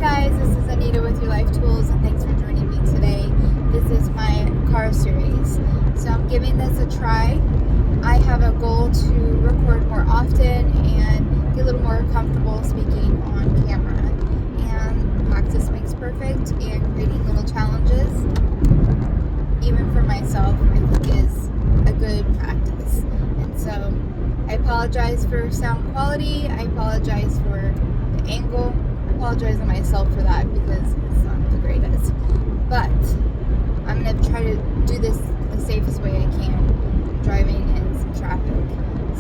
guys, this is Anita with Your Life Tools, and thanks for joining me today. This is my car series, so I'm giving this a try. I have a goal to record more often and get a little more comfortable speaking on camera. And practice makes perfect, and creating little challenges, even for myself, I think is a good practice. And so I apologize for sound quality. I apologize for the angle. I apologize to myself for that because it's not the greatest. But I'm going to try to do this the safest way I can, driving in some traffic.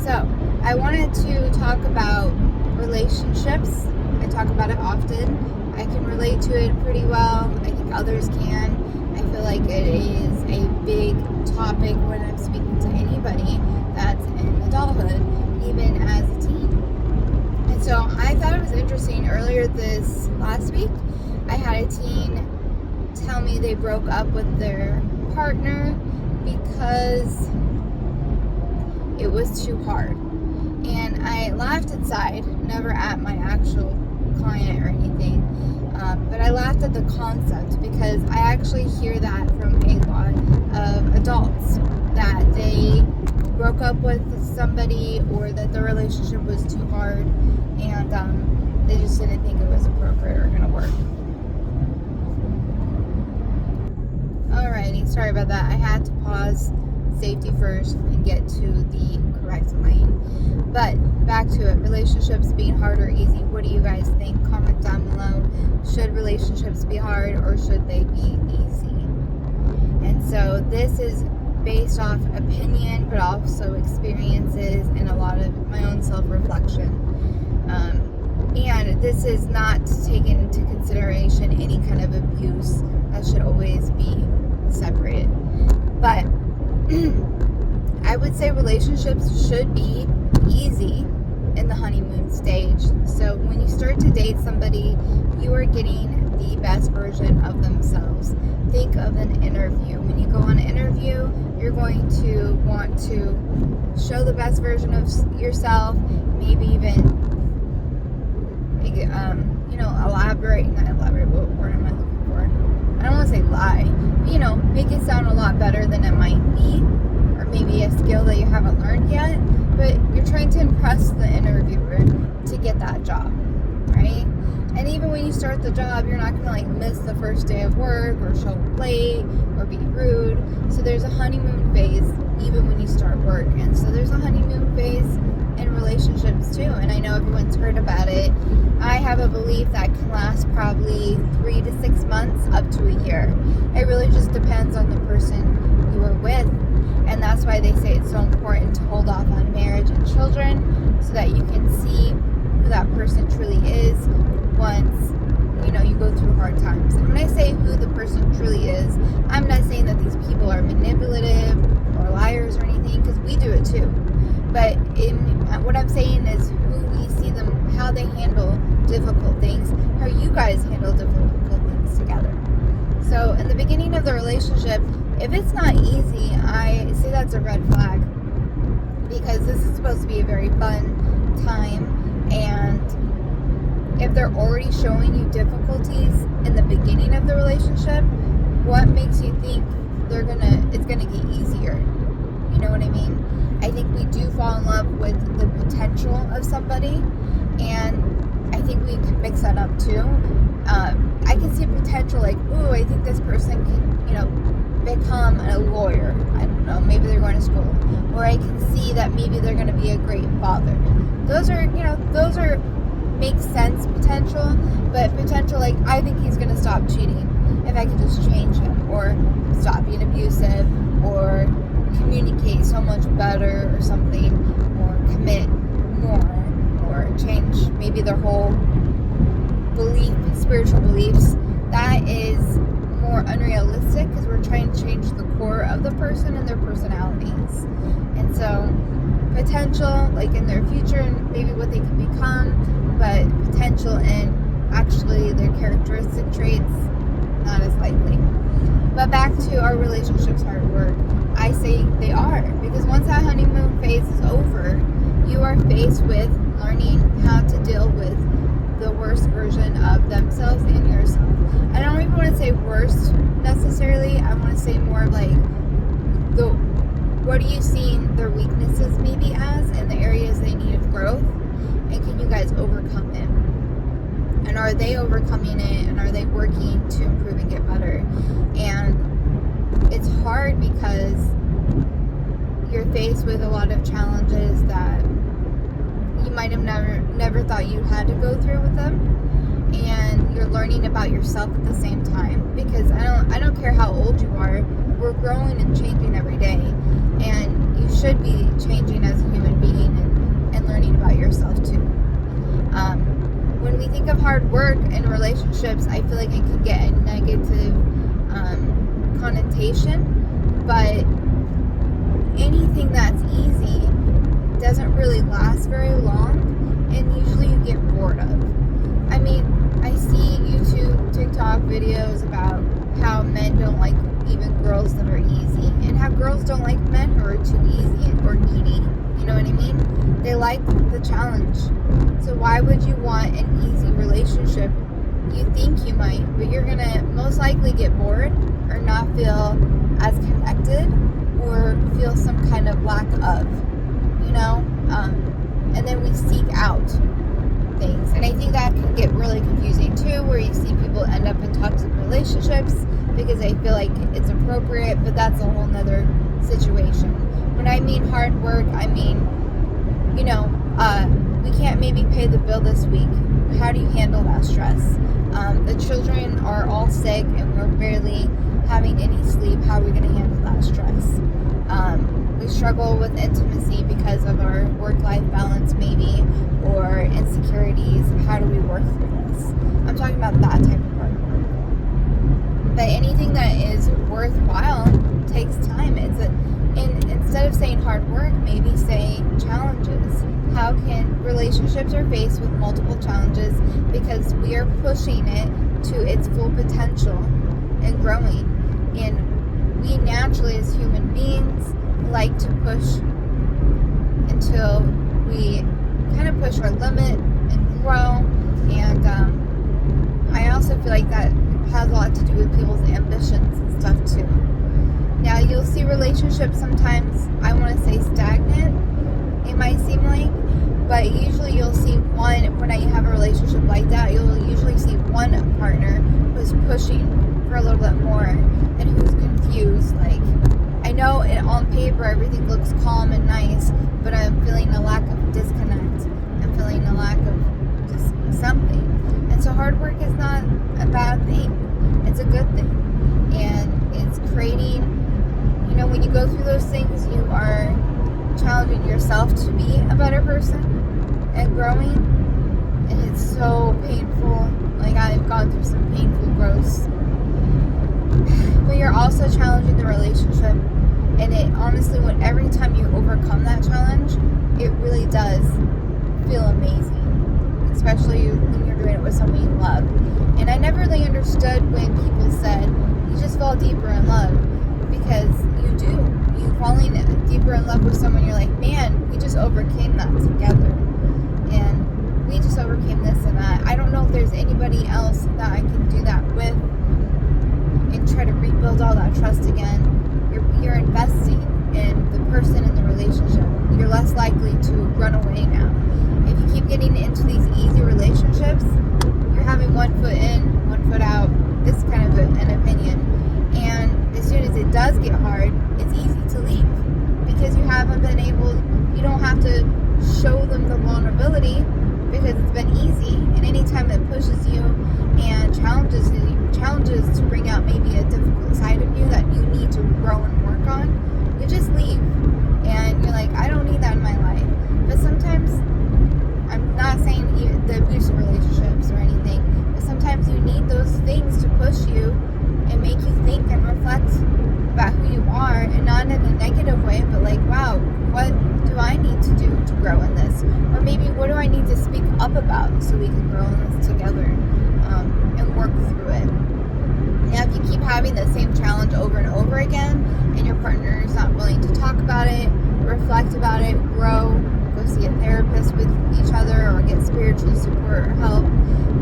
So I wanted to talk about relationships. I talk about it often. I can relate to it pretty well. I think others can. I feel like it is a big topic when I'm speaking to anybody that's in adulthood, even as a teen. And so I thought it was interesting. Earlier this last week, I had a teen tell me they broke up with their partner because it was too hard. And I laughed inside, never at my actual client or anything, but I laughed at the concept because I actually hear that from a lot of adults, that they broke up with somebody or that the relationship was too hard, and they just didn't think it was appropriate or going to work. Alrighty, sorry about that. I had to pause, safety first, and get to the correct lane. But back to it, relationships being hard or easy. What do you guys think? Comment down below. Should relationships be hard or should they be easy? And so this is based off opinion, but also experiences and a lot of my own self-reflection. And this is not taken into consideration any kind of abuse. That should always be separated. But I would say relationships should be easy in the honeymoon stage. So when you start to date somebody, you are getting the best version of themselves. Think of an interview. When you go on an interview, you're going to want to show the best version of yourself, maybe even elaborate, what word am I looking for? I don't want to say lie, but, make it sound a lot better than it might be, or maybe a skill that you haven't learned yet, but you're trying to impress the interviewer to get that job, right? And even when you start the job, you're not going to miss the first day of work or show up late or be rude. So there's a honeymoon phase even when you start work. And so there's a honeymoon phase in relationships too. And I know everyone's heard about it. I have a belief that can last probably 3 to 6 months up to a year. It really just depends on the person you are with. And that's why they say it's so important to hold off on marriage and children so that you can see who that person truly is once you go through hard times. And when I say who the person truly is, I'm not saying that these people are manipulative or liars or anything, because we do it too. But what I'm saying is who we see them, how they handle difficult things, how you guys handle difficult things together. So in the beginning of the relationship, if it's not easy, I say that's a red flag, because this is supposed to be a very fun time. And if they're already showing you difficulties in the beginning of the relationship, what makes you think it's gonna get easier? You know what I mean? I think we do fall in love with the potential of somebody, and I think we can mix that up too. I can see potential, like, ooh, I think this person can, become a lawyer. I don't know, maybe they're going to school. Or I can see that maybe they're going to be a great father. Those are make sense potential, but potential, like, I think he's going to stop cheating if I can just change him, or stop being abusive, or communicate so much better or something, or commit more, or change maybe their whole spiritual beliefs. That is more unrealistic, because we're trying to change the core of the person and their personalities. And so potential, like in their future and maybe what they can become, but potential in actually their characteristic traits, not as likely. But back to our relationships hard work, I say they are, because once that honeymoon phase is over, you are faced with learning how to deal with the worst version of themselves and first necessarily. I want to say more of like what are you seeing their weaknesses maybe as, and the areas they need of growth, and can you guys overcome it? And are they overcoming it, and are they working to improve and get better? And it's hard because you're faced with a lot of challenges that you might have never thought you had to go through with them, and you're learning about yourself at the same time, because I don't care how old you are, we're growing and changing every day, and you should be changing as a human being and learning about yourself too. When we think of hard work in relationships, I feel like it can get a negative connotation, but anything that's easy doesn't really last very long, and usually you get bored of. I mean, I see YouTube, TikTok videos about how men don't like even girls that are easy, and how girls don't like men who are too easy or needy. You know what I mean? They like the challenge. So why would you want an easy relationship? You think you might, but you're gonna most likely get bored or not feel as connected or feel some kind of lack of, you know? And then we seek out things. And I think that can get really confusing too, where you see people end up in toxic relationships because they feel like it's appropriate, but that's a whole nother situation. When I mean hard work, I mean, you know, we can't maybe pay the bill this week. How do you handle that stress? The children are all sick and we're barely having any sleep. How are we going to handle that stress? We struggle with intimacy because of our work-life balance maybe, or insecurities. How do we work through this? I'm talking about that type of hard work. But anything that is worthwhile takes time. And instead of saying hard work, maybe say challenges. How can relationships are faced with multiple challenges because we are pushing it to its full potential and growing. And we naturally, as human beings, like to push until we kind of push our limit and grow. And I also feel like that has a lot to do with people's ambitions and stuff too. Now you'll see relationships sometimes, I want to say stagnant, it might seem like, but usually you'll see one, when you have a relationship like that, you'll usually see one partner who's pushing for a little bit more and who's confused. Like, I know on paper everything looks calm and nice, but I'm feeling a lack of disconnect. I'm feeling a lack of just something. And so hard work is not a bad thing. It's a good thing. And it's creating, you know, when you go through those things, you are challenging yourself to be a better person and growing. And it's so painful. Like, I've gone through some painful growths. But you're also challenging the relationship. And it honestly, every time you overcome that challenge, it really does feel amazing. Especially when you're doing it with someone you love. And I never really understood when people said, you just fall deeper in love. Because you do. You falling deeper in love with someone, you're like, man, we just overcame that together. And we just overcame this and that. I don't know if there's anybody else that I can do that with and try to rebuild all that trust again. You're investing in the person in the relationship. You're less likely to run away now. If you keep getting into these easy relationships, you're having one foot in, one foot out. This is kind of an opinion. And as soon as it does get hard, it's easy to leave because you haven't been able, you don't have to show them the vulnerability because it's been easy. And anytime it pushes you and challenges to bring out maybe a difficult side of you that you need to grow and work on, you just leave. And you're like, I don't need that in my life. But sometimes, I'm not saying the abusive relationships or anything, but sometimes you need those things to push you and make you think and reflect about who you are, and not in a negative way, but like, wow, what do I need to do to grow in this? Or maybe what do I need to speak up about so we can grow in this together and work through it. Now, if you keep having the same challenge over and over again and your partner is not willing to talk about it, reflect about it, grow, go see a therapist with each other or get spiritual support or help,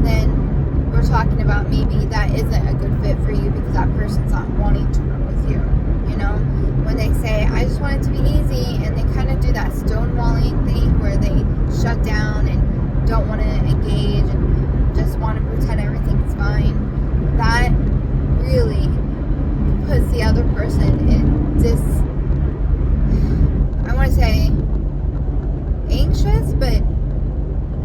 then we're talking about maybe that isn't a good fit for you because that person's not wanting to work with you. You know, when they say, I just want it to be easy, and they kind of do that stonewalling thing where they shut down and don't want to engage and just want to pretend everything's fine, that really puts the other person in this, I want to say anxious, but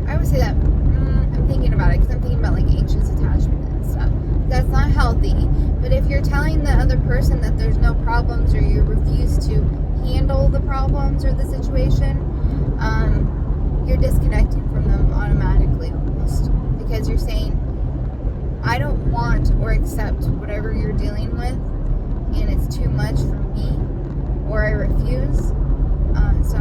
I would say that I'm thinking about it because I'm thinking about like anxious attachment and stuff. That's not healthy. But if you're telling the other person that there's no problems, or you refuse to handle the problems or the situation, you're disconnecting from them automatically almost, because you're saying, I don't want or accept whatever you're dealing with, and it's too much for me, or I refuse. So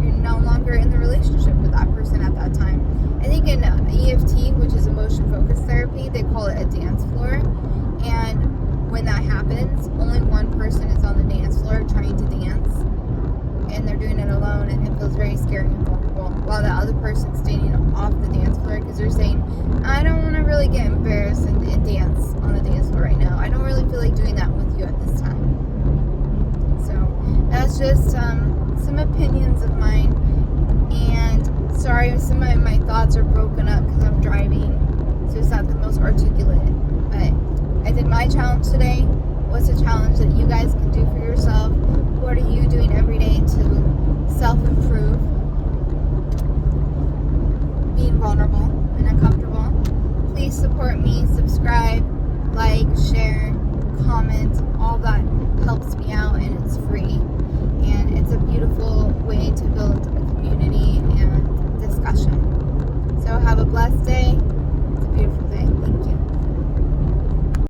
you're no longer in the relationship with that person at that time. I think in EFT, which is emotion focused therapy, they call it a dance floor. And when that happens, only one person is on the dance floor trying to dance, and they're doing it alone, and it feels very scary and vulnerable, while the other person's standing off the dance floor because they're saying, I don't want to really get embarrassed and dance on the dance floor right now. I don't really feel like doing that with you at this time. So that's just some opinions of mine, and sorry some of my thoughts are broken up because I'm driving, so it's not the most articulate, but I did my challenge today. What's a challenge that you guys can do for yourself? What are you doing every day to self-improve? Being vulnerable and uncomfortable. Please support me, subscribe, like, share, comment. All that helps me out, and it's free. And it's a beautiful way to build a community and discussion. So have a blessed day. It's a beautiful day.